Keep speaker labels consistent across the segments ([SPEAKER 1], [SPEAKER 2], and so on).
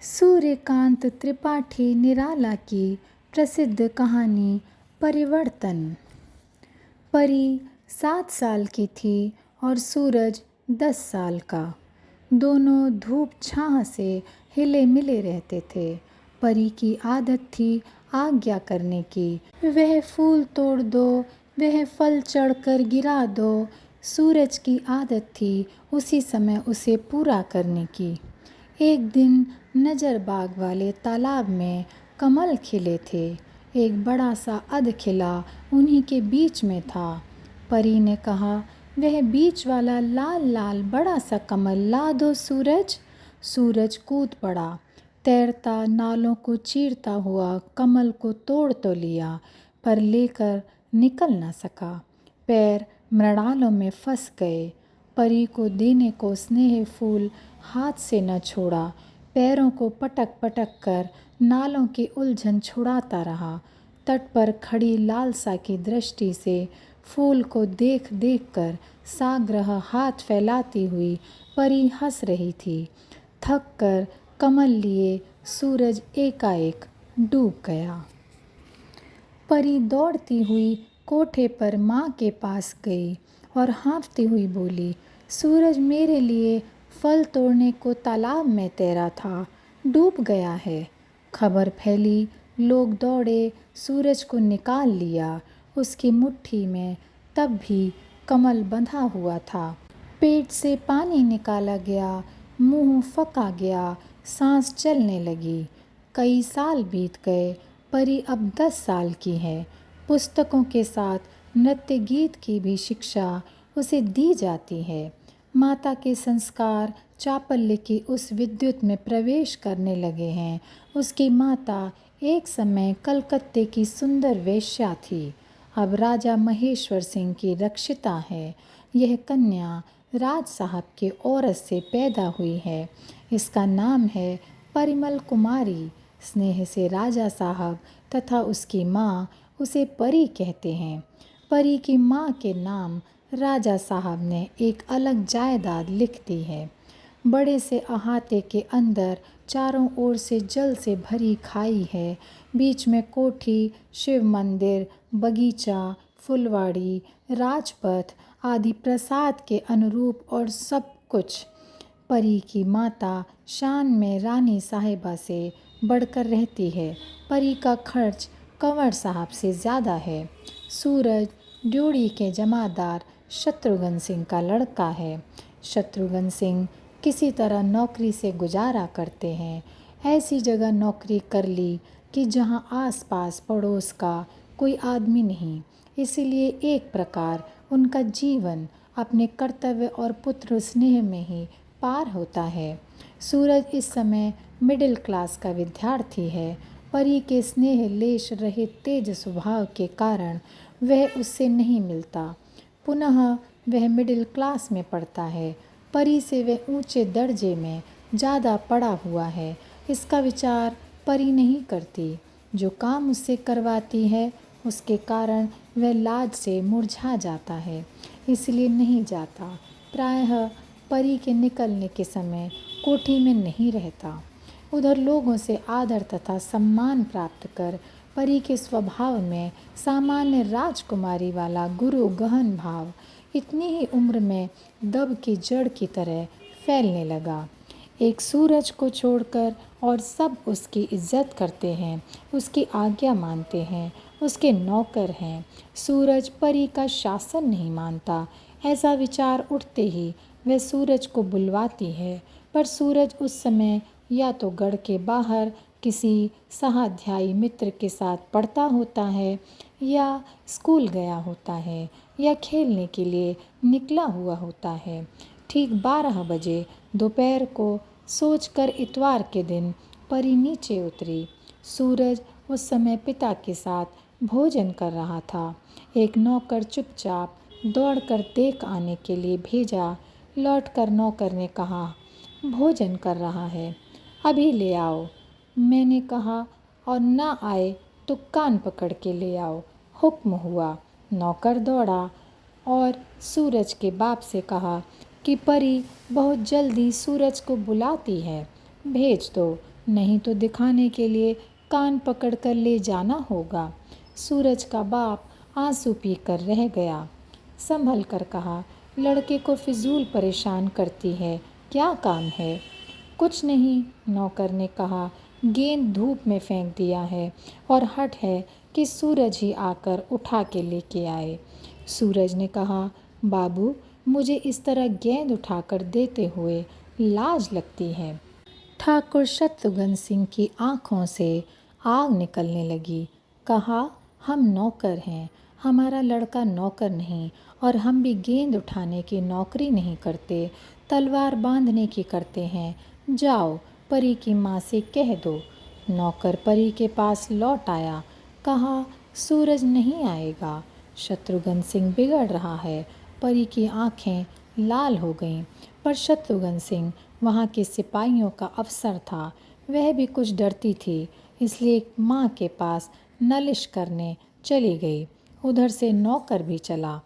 [SPEAKER 1] सूर्यकांत त्रिपाठी निराला की प्रसिद्ध कहानी परिवर्तन। परी 7 साल की थी और सूरज 10 साल का। दोनों धूप छाह से हिले मिले रहते थे। परी की आदत थी आज्ञा करने की। वह फूल तोड़ दो, वह फल चढ़कर गिरा दो। सूरज की आदत थी उसी समय उसे पूरा करने की। एक दिन नजर बाग वाले तालाब में कमल खिले थे। एक बड़ा सा अध खिला उन्हीं के बीच में था। परी ने कहा, वह बीच वाला लाल लाल बड़ा सा कमल ला दो सूरज। सूरज कूद पड़ा, तैरता नालों को चीरता हुआ कमल को तोड़ तो लिया, पर लेकर निकल न सका। पैर मृणालों में फंस गए। परी को देने को स्नेह फूल हाथ से न छोड़ा। पैरों को पटक पटक कर नालों की उलझन छुड़ाता रहा। तट पर खड़ी लालसा की दृष्टि से फूल को देख देख कर साग्रह हाथ फैलाती हुई परी हंस रही थी। थक कर कमल लिए सूरज एकाएक डूब गया। परी दौड़ती हुई कोठे पर माँ के पास गई और हाँफती हुई बोली, सूरज मेरे लिए फल तोड़ने को तालाब में तैरा था, डूब गया है। खबर फैली, लोग दौड़े, सूरज को निकाल लिया। उसकी मुट्ठी में तब भी कमल बंधा हुआ था। पेट से पानी निकाला गया, मुंह फका गया, सांस चलने लगी। कई साल बीत गए। परी अब 10 साल की है। पुस्तकों के साथ नृत्य गीत की भी शिक्षा उसे दी जाती है। माता के संस्कार चापल्य की उस विद्युत में प्रवेश करने लगे हैं। उसकी माता एक समय कलकत्ते की सुंदर वेश्या थी, अब राजा महेश्वर सिंह की रक्षिता है। यह कन्या राज साहब के औरत से पैदा हुई है। इसका नाम है परिमल कुमारी। स्नेह से राजा साहब तथा उसकी माँ उसे परी कहते हैं। परी की माँ के नाम राजा साहब ने एक अलग जायदाद लिख दी है। बड़े से अहाते के अंदर चारों ओर से जल से भरी खाई है। बीच में कोठी, शिव मंदिर, बगीचा, फुलवाड़ी, राजपथ आदि प्रसाद के अनुरूप और सब कुछ। परी की माता शान में रानी साहिबा से बढ़कर रहती है। परी का खर्च कंवर साहब से ज़्यादा है। सूरज ड्योढ़ी के जमादार शत्रुघ्न सिंह का लड़का है। शत्रुघ्न सिंह किसी तरह नौकरी से गुजारा करते हैं। ऐसी जगह नौकरी कर ली कि जहां आसपास पड़ोस का कोई आदमी नहीं, इसीलिए एक प्रकार उनका जीवन अपने कर्तव्य और पुत्र स्नेह में ही पार होता है। सूरज इस समय मिडिल क्लास का विद्यार्थी है। परी के स्नेह लेश रहित तेज स्वभाव के कारण वह उससे नहीं मिलता। पुनः वह मिडिल क्लास में पढ़ता है। परी से वह ऊंचे दर्जे में ज़्यादा पड़ा हुआ है। इसका विचार परी नहीं करती। जो काम उससे करवाती है उसके कारण वह लाज से मुरझा जाता है, इसलिए नहीं जाता। प्रायः परी के निकलने के समय कोठी में नहीं रहता। उधर लोगों से आदर तथा सम्मान प्राप्त कर परी के स्वभाव में सामान्य राजकुमारी वाला गुरु गहन भाव इतनी ही उम्र में दब की जड़ की तरह फैलने लगा। एक सूरज को छोड़कर और सब उसकी इज्जत करते हैं, उसकी आज्ञा मानते हैं, उसके नौकर हैं। सूरज परी का शासन नहीं मानता। ऐसा विचार उठते ही वह सूरज को बुलवाती है, पर सूरज उस समय या तो गढ़ के बाहर किसी सहाध्यायी मित्र के साथ पढ़ता होता है, या स्कूल गया होता है, या खेलने के लिए निकला हुआ होता है। ठीक 12 बजे दोपहर को सोचकर इतवार के दिन परी नीचे उतरी। सूरज उस समय पिता के साथ भोजन कर रहा था। एक नौकर चुपचाप दौड़कर देख आने के लिए भेजा। लौटकर नौकर ने कहा, भोजन कर रहा है, अभी ले आओ। मैंने कहा, और ना आए तो कान पकड़ के ले आओ। हुक्म हुआ। नौकर दौड़ा और सूरज के बाप से कहा कि परी बहुत जल्दी सूरज को बुलाती है, भेज दो। नहीं तो दिखाने के लिए कान पकड़कर ले जाना होगा। सूरज का बाप आंसू पीकर रह गया। संभल कर कहा, लड़के को फिजूल परेशान करती है, क्या काम है? कुछ नहीं, नौकर ने कहा, गेंद धूप में फेंक दिया है और हट है कि सूरज ही आकर उठा के लेके आए। सूरज ने कहा, बाबू, मुझे इस तरह गेंद उठाकर देते हुए लाज लगती है। ठाकुर शत्रुघ्न सिंह की आंखों से आग निकलने लगी। कहा, हम नौकर हैं, हमारा लड़का नौकर नहीं, और हम भी गेंद उठाने की नौकरी नहीं करते, तलवार बांधने की करते हैं। जाओ, परी की माँ से कह दो। नौकर परी के पास लौट आया। कहा, सूरज नहीं आएगा, शत्रुघ्न सिंह बिगड़ रहा है। परी की आंखें लाल हो गईं, पर शत्रुघ्न सिंह वहाँ के सिपाहियों का अफसर था। वह भी कुछ डरती थी, इसलिए माँ के पास नालिश करने चली गई। उधर से नौकर भी चला।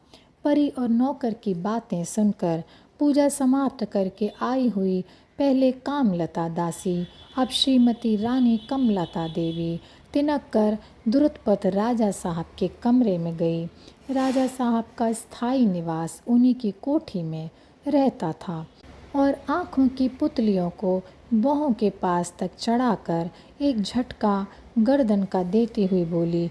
[SPEAKER 1] परी और नौकर की बातें सुनकर पूजा समाप्त करके आई हुई पहले कामलता दासी, अब श्रीमती रानी कमलता देवी तिनक कर द्रुतपद राजा साहब के कमरे में गई। राजा साहब का स्थायी निवास उन्हीं की कोठी में रहता था और आँखों की पुतलियों को बहों के पास तक चढ़ाकर एक झटका गर्दन का देती हुई बोली,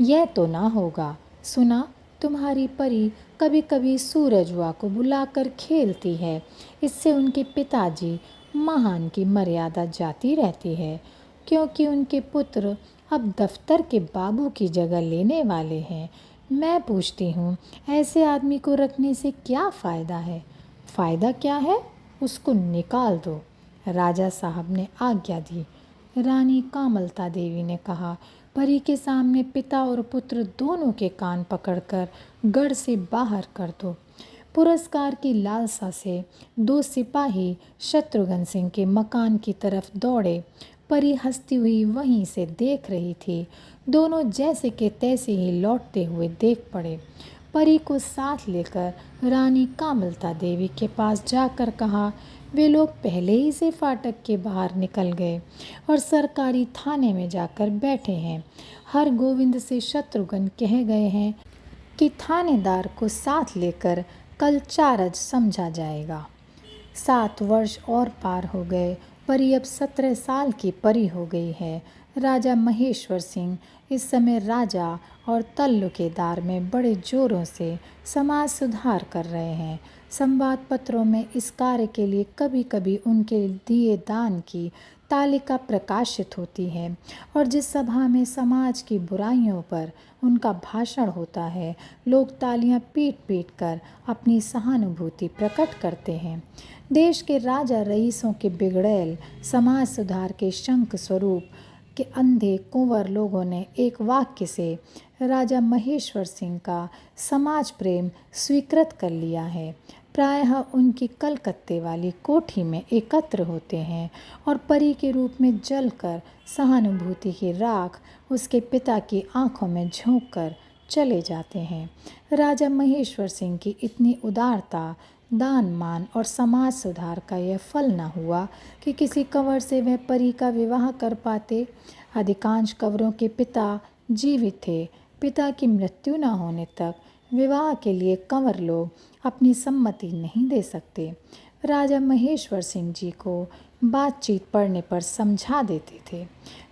[SPEAKER 1] यह तो ना होगा। सुना, तुम्हारी परी कभी कभी सूरज हुआ को बुलाकर खेलती है, इससे उनके पिताजी महान की मर्यादा जाती रहती है, क्योंकि उनके पुत्र अब दफ्तर के बाबू की जगह लेने वाले हैं। मैं पूछती हूँ, ऐसे आदमी को रखने से क्या फ़ायदा है? फ़ायदा क्या है? उसको निकाल दो। राजा साहब ने आज्ञा दी। रानी कामलता देवी ने कहा, परी के सामने पिता और पुत्र दोनों के कान पकड़कर गढ़ से बाहर कर दो। पुरस्कार की लालसा से दो सिपाही शत्रुघ्न सिंह के मकान की तरफ दौड़े। परी हंसती हुई वहीं से देख रही थी। दोनों जैसे के तैसे ही लौटते हुए देख पड़े। परी को साथ लेकर रानी कामलता देवी के पास जाकर कहा, वे लोग पहले ही से फाटक के बाहर निकल गए और सरकारी थाने में जाकर बैठे हैं। हर गोविंद से शत्रुघ्न कह गए हैं कि थानेदार को साथ लेकर कल चारज समझा जाएगा। 7 वर्ष और पार हो गए। परी अब 17 साल की परी हो गई है। राजा महेश्वर सिंह इस समय राजा और तल्लुकेदार में बड़े जोरों से समाज सुधार कर रहे हैं। संवाद पत्रों में इस कार्य के लिए कभी कभी उनके दिए दान की तालिका प्रकाशित होती है, और जिस सभा में समाज की बुराइयों पर उनका भाषण होता है, लोग तालियां पीट पीट कर अपनी सहानुभूति प्रकट करते हैं। देश के राजा रईसों के बिगड़ैल समाज सुधार के शंख स्वरूप के अंधे कुंवर लोगों ने एक वाक्य से राजा महेश्वर सिंह का समाज प्रेम स्वीकृत कर लिया है। प्रायः उनकी कलकत्ते वाली कोठी में एकत्र होते हैं और परी के रूप में जलकर सहानुभूति की राख उसके पिता की आंखों में झोंक कर चले जाते हैं। राजा महेश्वर सिंह की इतनी उदारता, दान मान और समाज सुधार का यह फल न हुआ कि किसी कंवर से वह परी का विवाह कर पाते। अधिकांश कंवरों के पिता जीवित थे। पिता की मृत्यु न होने तक विवाह के लिए कंवर लोग अपनी सम्मति नहीं दे सकते। राजा महेश्वर सिंह जी को बातचीत पड़ने पर समझा देते थे।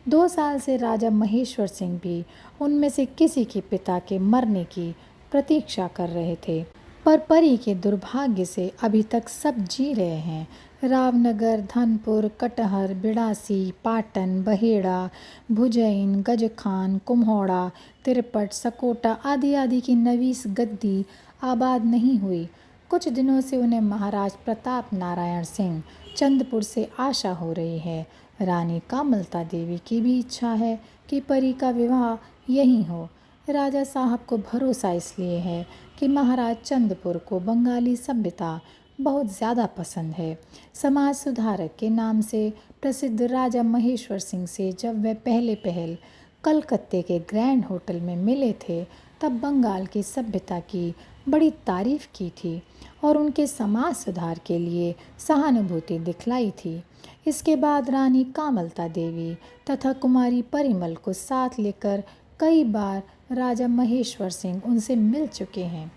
[SPEAKER 1] 2 साल से राजा महेश्वर सिंह भी उनमें से किसी के पिता के मरने की प्रतीक्षा कर रहे थे, पर परी के दुर्भाग्य से अभी तक सब जी रहे हैं। रावनगर, धनपुर, कटहर, बिड़ासी, पाटन, बहेड़ा, भुजैन, गजखान, कुम्हौड़ा, तिरपट, सकोटा आदि आदि की नवीस गद्दी आबाद नहीं हुई। कुछ दिनों से उन्हें महाराज प्रताप नारायण सिंह चंदपुर से आशा हो रही है। रानी कामलता देवी की भी इच्छा है कि परी का विवाह यहीं हो। राजा साहब को भरोसा इसलिए है कि महाराज चंदपुर को बंगाली सभ्यता बहुत ज़्यादा पसंद है। समाज सुधारक के नाम से प्रसिद्ध राजा महेश्वर सिंह से जब वह पहले पहल कलकत्ते के ग्रैंड होटल में मिले थे, तब बंगाल की सभ्यता की बड़ी तारीफ की थी और उनके समाज सुधार के लिए सहानुभूति दिखलाई थी। इसके बाद रानी कामलता देवी तथा कुमारी परिमल को साथ लेकर कई बार राजा महेश्वर सिंह उनसे मिल चुके हैं।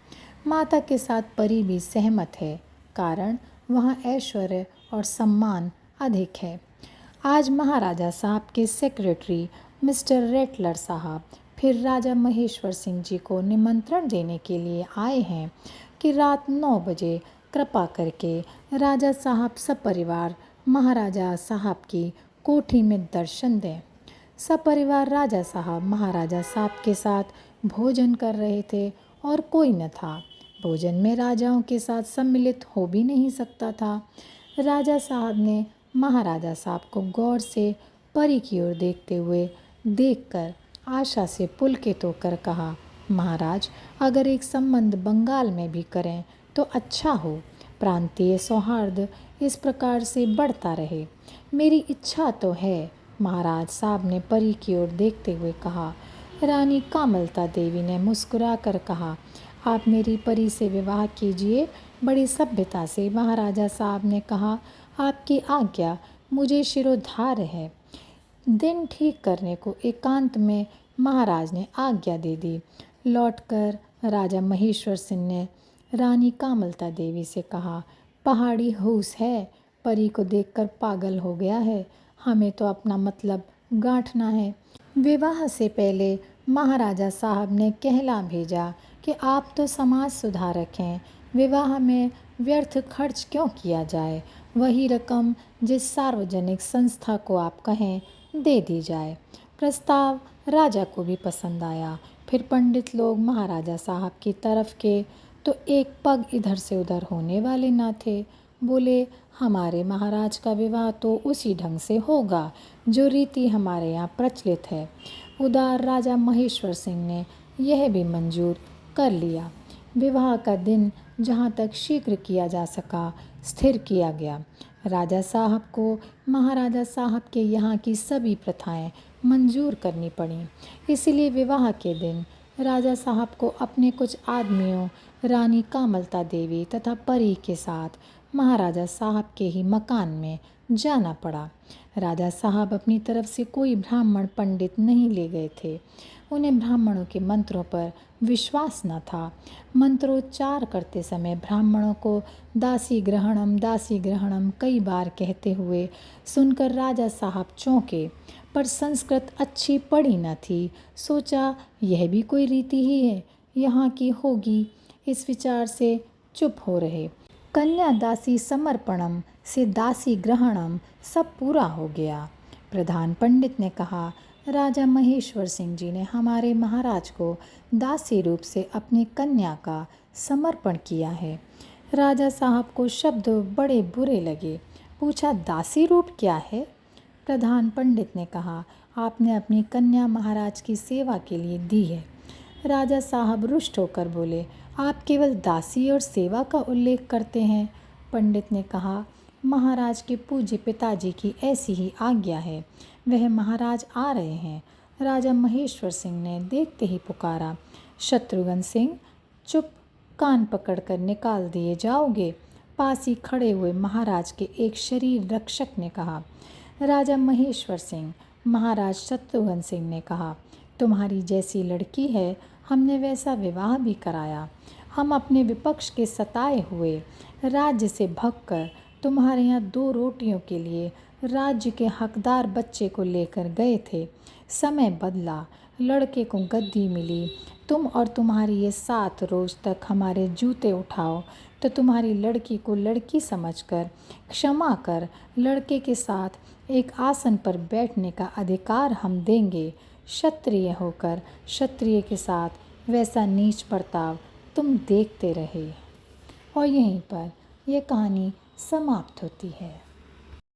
[SPEAKER 1] माता के साथ परी भी सहमत है, कारण वहाँ ऐश्वर्य और सम्मान अधिक है। आज महाराजा साहब के सेक्रेटरी मिस्टर रेटलर साहब फिर राजा महेश्वर सिंह जी को निमंत्रण देने के लिए आए हैं कि रात 9 बजे कृपा करके राजा साहब सपरिवार महाराजा साहब की कोठी में दर्शन दें। सपरिवार राजा साहब महाराजा साहब के साथ भोजन कर रहे थे और कोई न था। भोजन में राजाओं के साथ सम्मिलित हो भी नहीं सकता था। राजा साहब ने महाराजा साहब को गौर से परी की ओर देखते हुए देखकर आशा से पुलकित होकर कहा, महाराज, अगर एक संबंध बंगाल में भी करें तो अच्छा हो। प्रांतीय सौहार्द इस प्रकार से बढ़ता रहे। मेरी इच्छा तो है। महाराज साहब ने परी की ओर देखते हुए कहा। रानी कामलता देवी ने मुस्कुराकर कहा, आप मेरी परी से विवाह कीजिए। बड़ी सभ्यता से महाराजा साहब ने कहा, आपकी आज्ञा मुझे शिरोधार्य है। दिन ठीक करने को एकांत में महाराज ने आज्ञा दे दी। लौटकर राजा महेश्वर सिंह ने रानी कामलता देवी से कहा, पहाड़ी हुस है, परी को देखकर पागल हो गया है। हमें तो अपना मतलब गांठना है। विवाह से पहले महाराजा साहब ने कहला भेजा कि आप तो समाज सुधारक हैं, विवाह में व्यर्थ खर्च क्यों किया जाए। वही रकम जिस सार्वजनिक संस्था को आप कहें दे दी जाए। प्रस्ताव राजा को भी पसंद आया। फिर पंडित लोग महाराजा साहब की तरफ के तो एक पग इधर से उधर होने वाले ना थे। बोले, हमारे महाराज का विवाह तो उसी ढंग से होगा जो रीति हमारे यहाँ प्रचलित है। उदार राजा महेश्वर सिंह ने यह भी मंजूर कर लिया। विवाह का दिन जहाँ तक शीघ्र किया जा सका स्थिर किया गया। राजा साहब को महाराजा साहब के यहाँ की सभी प्रथाएं मंजूर करनी पड़ी। इसीलिए विवाह के दिन राजा साहब को अपने कुछ आदमियों, रानी कामलता देवी तथा परी के साथ महाराजा साहब के ही मकान में जाना पड़ा। राजा साहब अपनी तरफ से कोई ब्राह्मण पंडित नहीं ले गए थे। उन्हें ब्राह्मणों के मंत्रों पर विश्वास न था। मंत्रोच्चार करते समय ब्राह्मणों को दासी ग्रहणम कई बार कहते हुए सुनकर राजा साहब चौंके, पर संस्कृत अच्छी पढ़ी न थी। सोचा, यह भी कोई रीति ही है, यहाँ की होगी। इस विचार से चुप हो रहे। कन्या दासी समर्पणम से दासी ग्रहणम सब पूरा हो गया। प्रधान पंडित ने कहा, राजा महेश्वर सिंह जी ने हमारे महाराज को दासी रूप से अपनी कन्या का समर्पण किया है। राजा साहब को शब्द बड़े बुरे लगे। पूछा, दासी रूप क्या है? प्रधान पंडित ने कहा, आपने अपनी कन्या महाराज की सेवा के लिए दी है। राजा साहब रुष्ट होकर बोले, आप केवल दासी और सेवा का उल्लेख करते हैं। पंडित ने कहा, महाराज के पूज्य पिताजी की ऐसी ही आज्ञा है। वह महाराज आ रहे हैं। राजा महेश्वर सिंह ने देखते ही पुकारा, शत्रुघ्न सिंह, चुप, कान पकड़कर निकाल दिए जाओगे। पास ही खड़े हुए महाराज के एक शरीर रक्षक ने कहा। राजा महेश्वर सिंह महाराज शत्रुघ्न सिंह ने कहा, तुम्हारी जैसी लड़की है, हमने वैसा विवाह भी कराया। हम अपने विपक्ष के सताए हुए राज्य से भगकर तुम्हारे यहाँ 2 रोटियों के लिए राज्य के हकदार बच्चे को लेकर गए थे। समय बदला, लड़के को गद्दी मिली। तुम और तुम्हारी ये 7 रोज तक हमारे जूते उठाओ तो तुम्हारी लड़की को लड़की समझकर क्षमा कर लड़के के साथ एक आसन पर बैठने का अधिकार हम देंगे। क्षत्रिय होकर क्षत्रिय के साथ वैसा नीच बर्ताव तुम देखते रहे। और यहीं पर यह कहानी समाप्त होती है।